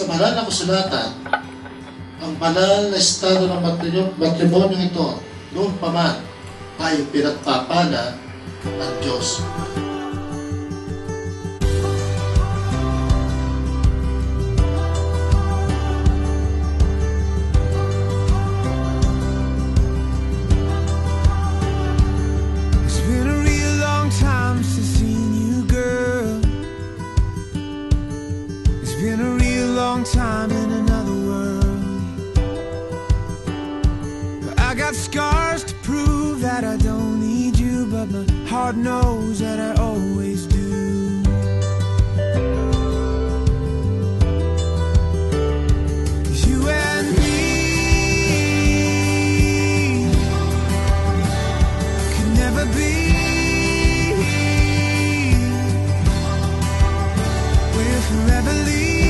Sa banal na kasulatan, ang banal na estado ng matrimonyo ito, noon pa man, ay pinagpapala ng Diyos. Been a real long time in another world. I got scars to prove that I don't need you, but my heart knows that I always do. You and me could never be. We're forever leaving.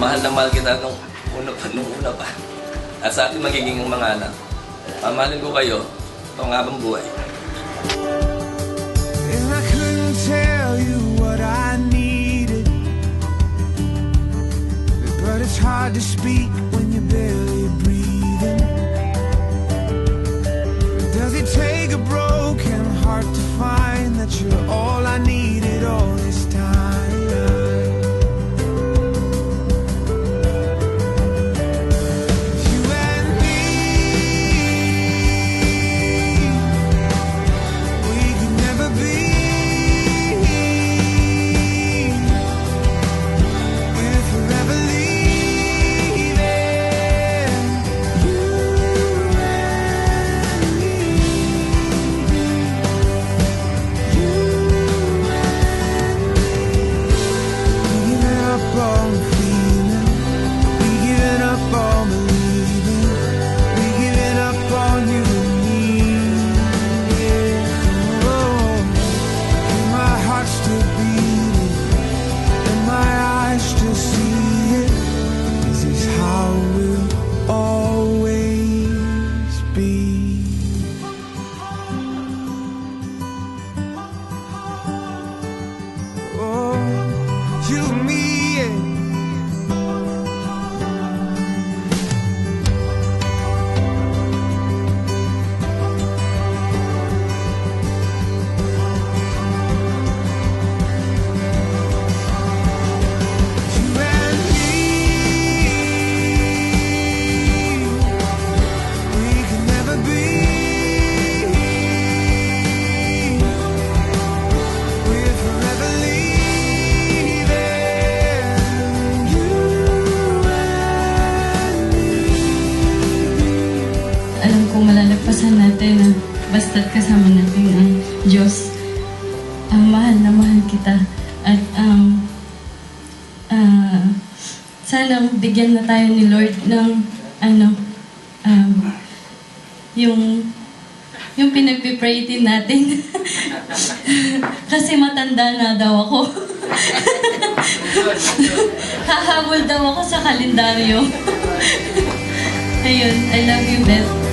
Mahal na mahal kita nung una pa. At sa akin magiging mga anak. Mamahalin ko kayo itong habang buhay. And I couldn't tell you what I needed, but it's hard to speak when you're barely breathing. Does it take a broken heart to find that you're all I needed all this time? Malalagpasan natin na basta't kasama natin ang Diyos. Mahal na mahal kita. At sana bigyan na tayo ni Lord ng yung pinagpipray din natin. Kasi matanda na daw ako. Hahabol daw ako sa kalendaryo. Ayun, I love you, Beth.